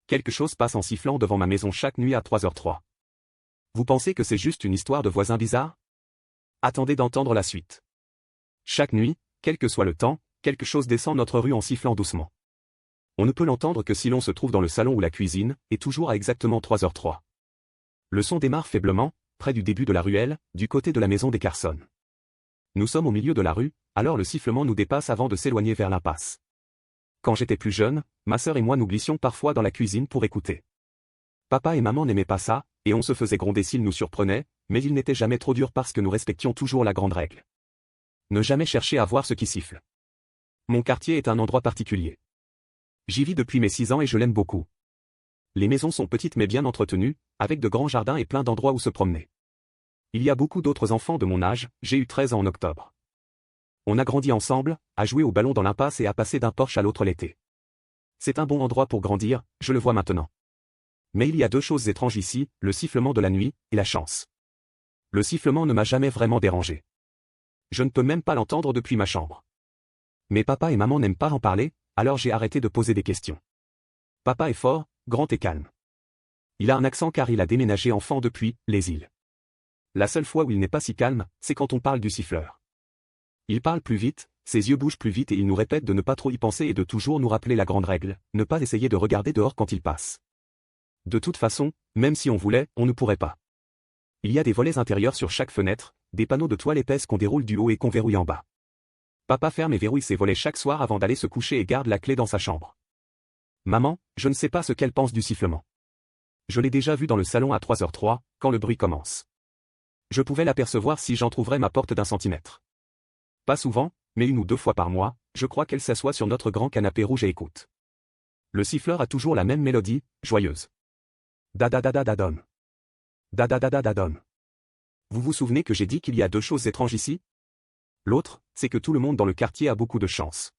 quelque chose passe en sifflant devant ma maison chaque nuit à 3h03. Vous pensez que c'est juste une histoire de voisins bizarres? Attendez d'entendre la suite. Chaque nuit, quel que soit le temps, quelque chose descend notre rue en sifflant doucement. On ne peut l'entendre que si l'on se trouve dans le salon ou la cuisine, et toujours à exactement 3h03. Le son démarre faiblement, près du début de la ruelle, du côté de la maison des Carson. Nous sommes au milieu de la rue, alors le sifflement nous dépasse avant de s'éloigner vers l'impasse. Quand j'étais plus jeune, ma sœur et moi nous glissions parfois dans la cuisine pour écouter. Papa et maman n'aimaient pas ça, et on se faisait gronder s'ils nous surprenaient, mais ils n'étaient jamais trop durs parce que nous respections toujours la grande règle. Ne jamais chercher à voir ce qui siffle. Mon quartier est un endroit particulier. J'y vis depuis mes 6 ans et je l'aime beaucoup. Les maisons sont petites mais bien entretenues, avec de grands jardins et plein d'endroits où se promener. Il y a beaucoup d'autres enfants de mon âge, j'ai eu 13 ans en octobre. On a grandi ensemble, à jouer au ballon dans l'impasse et à passer d'un porche à l'autre l'été. C'est un bon endroit pour grandir, je le vois maintenant. Mais il y a 2 choses étranges ici, le sifflement de la nuit, et la chance. Le sifflement ne m'a jamais vraiment dérangé. Je ne peux même pas l'entendre depuis ma chambre. Mais papa et maman n'aiment pas en parler, alors j'ai arrêté de poser des questions. Papa est fort, grand et calme. Il a un accent car il a déménagé enfant depuis les îles. La seule fois où il n'est pas si calme, c'est quand on parle du siffleur. Il parle plus vite, ses yeux bougent plus vite et il nous répète de ne pas trop y penser et de toujours nous rappeler la grande règle, ne pas essayer de regarder dehors quand il passe. De toute façon, même si on voulait, on ne pourrait pas. Il y a des volets intérieurs sur chaque fenêtre, des panneaux de toile épaisse qu'on déroule du haut et qu'on verrouille en bas. Papa ferme et verrouille ses volets chaque soir avant d'aller se coucher et garde la clé dans sa chambre. Maman, je ne sais pas ce qu'elle pense du sifflement. Je l'ai déjà vu dans le salon à 3h03, quand le bruit commence. Je pouvais l'apercevoir si j'entrouvrais ma porte d'1 centimètre. Pas souvent, mais 1 ou 2 fois par mois, je crois qu'elle s'assoit sur notre grand canapé rouge et écoute. Le siffleur a toujours la même mélodie, joyeuse. Da da da da da dom. Da da da da da dom. Vous vous souvenez que j'ai dit qu'il y a 2 choses étranges ici? L'autre, c'est que tout le monde dans le quartier a beaucoup de chance.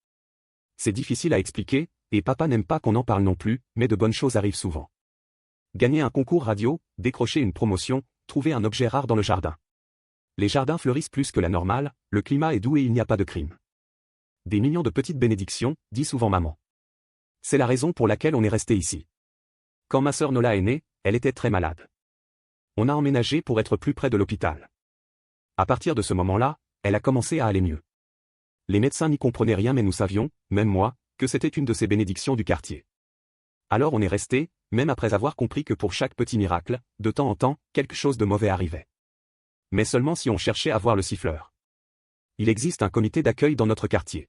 C'est difficile à expliquer, et papa n'aime pas qu'on en parle non plus, mais de bonnes choses arrivent souvent. Gagner un concours radio, décrocher une promotion, trouver un objet rare dans le jardin. Les jardins fleurissent plus que la normale, le climat est doux et il n'y a pas de crime. Des millions de petites bénédictions, dit souvent maman. C'est la raison pour laquelle on est resté ici. Quand ma sœur Nola est née, elle était très malade. On a emménagé pour être plus près de l'hôpital. À partir de ce moment-là, elle a commencé à aller mieux. Les médecins n'y comprenaient rien mais nous savions, même moi, que c'était une de ces bénédictions du quartier. Alors on est resté, même après avoir compris que pour chaque petit miracle, de temps en temps, quelque chose de mauvais arrivait. Mais seulement si on cherchait à voir le siffleur. Il existe un comité d'accueil dans notre quartier.